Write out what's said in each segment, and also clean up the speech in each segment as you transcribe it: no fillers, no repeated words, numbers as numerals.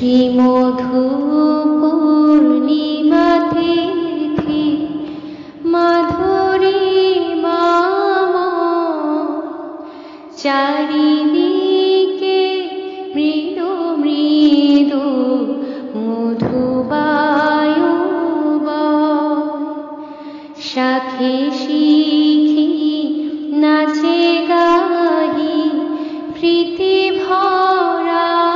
শ্রীমধু পূর্ণিমা তিথি মাধুরীমা চারিদিকে মৃদু মৃদু মধুবায়ু শাখে শিখি নাচে গাহি প্রীতি ভরাখি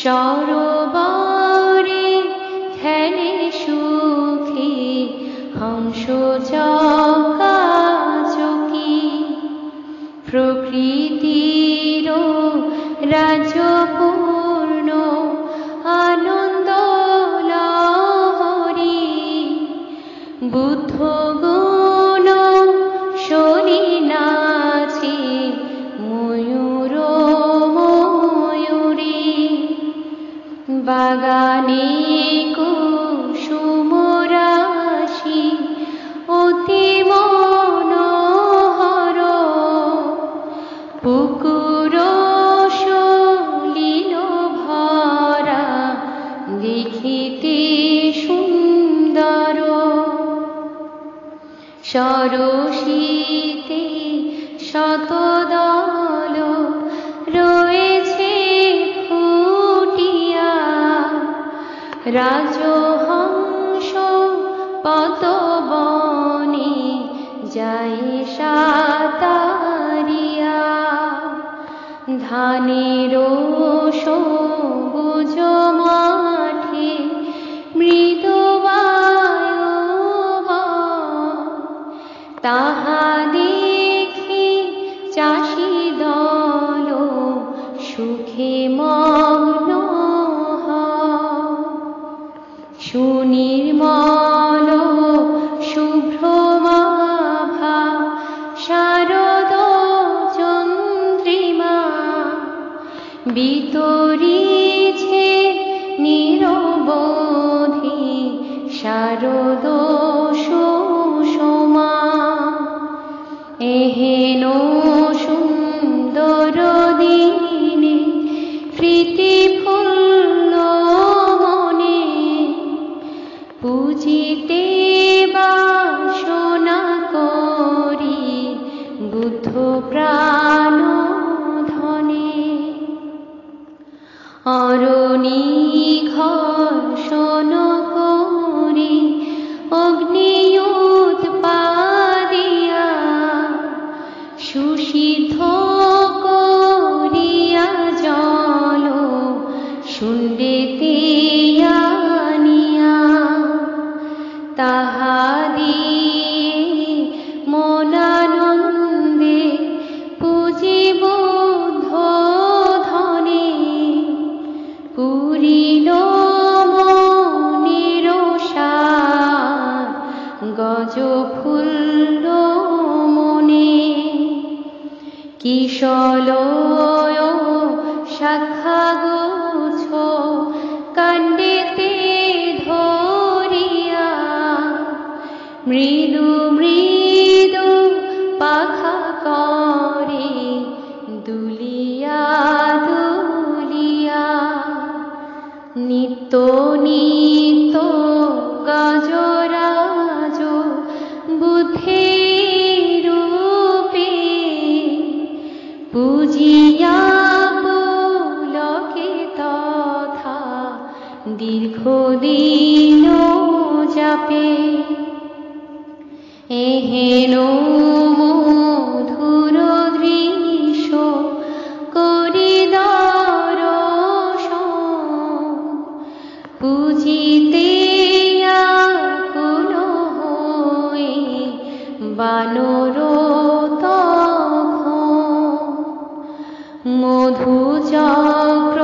সরোবরে খেলে সুখী হংস চকাচকি প্রকৃতির রাজপূর্ণ আনন্দ লহরী বুদ্ধ গুণ শনি নাচে ময়ূর ময়ূরী বাগানে কুসুম রাশি অতি মনোহর পুকুর সলিল ভরা দেখিতে সুন্দর সরসীতে শতদল রয়েছে ফুটিয়া রাজহংস পতবনে যায় সাতারিয়া ধানের সবুজ মাঠে মৃদু তাহা দেখি চাষি দল সুখে মগ্ন সুনির্মল শুভ্রমাভা শারদ চন্দ্রিমা বিতরিছে নিরবধি শারদ সুষমা এহেন সুন্দর দিনে প্রীতি ফুল্ল মনে পূজিতে বাসনা করি বুদ্ধ প্রাণ ধনে অরণি ঘর্ষণ করি অগ্নি উৎপাদিয়া সুসিদ্ধ করিয়া জল শুন্ডেতে আনিয়া তাহা দিয়ে মনানন্দে পূজি বুদ্ধ ধনে পুরিল মনের সার গজ ফুল্ল মনে কিশলয় শাখা গুচ্ছ কাণ্ডেতে ধরিয়া মৃদু মৃদু পাখা করে দুলিয়া দুলিয়া নিত্য নিত্য গজরাজ বুদ্ধের রূপে পূজিয়া পুলকে তথা দীর্ঘদিন যাপে এহেন মধুর দৃশ্য করি দর্শন পূজিতে আকুল হয়ে বানর মধু চক্র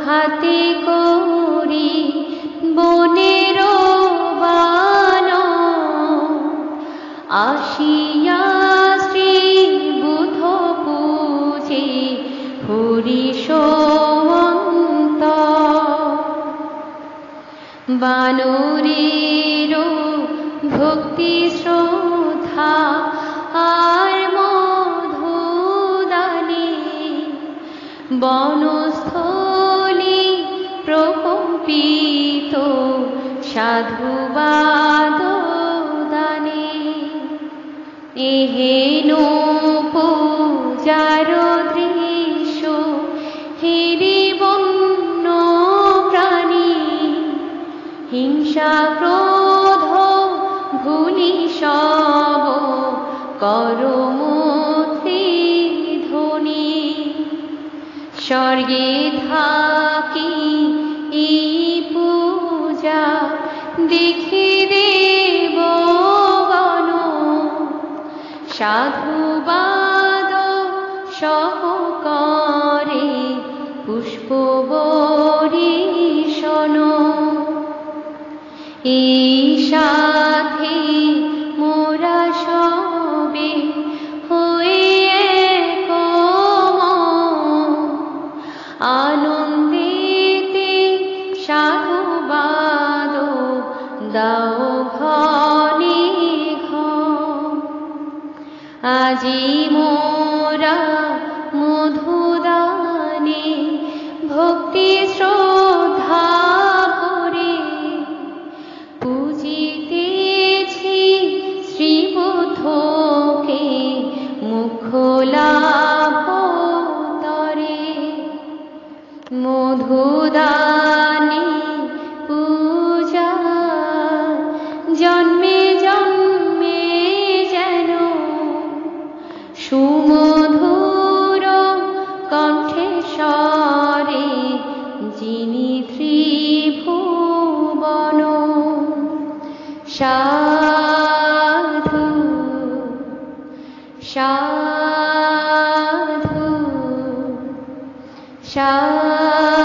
হাতে করি বনের বান আসিয়া শ্রী বুধ পূজে হরিষন্ত বানরের ভক্তি শ্রদ্ধা আর মধুদানে বনস্থলী প্রকম্পিত সাধুবাদ দানে, এহেন পূজার দৃশ্য হেরি বন্য প্রাণী, হিংসা ক্রোধ ভুলি সব করমূর্তি ধ্বনি, স্বর্গে থাকি এই পূজা দেখি দেবগণ, সাধুবাদ সহকারে পুষ্প বরিশন, এই সাথে মোরা সবে হয়ে এক আনন্দেতে সাধুবাদ দাও ঘনে ঘন, আজি মোরা মধুদানে ভক্তি শ্রদ্ধা ভরে পূজিতেছি শ্রীবুদ্ধকে মুখ্য লাভ তরে, মধুদানে পূজা জন্মে জন্মে যেন সুমধুর কণ্ঠেশ্বরে যিনি ত্রিভুবন, সাধু সাধু সাধু।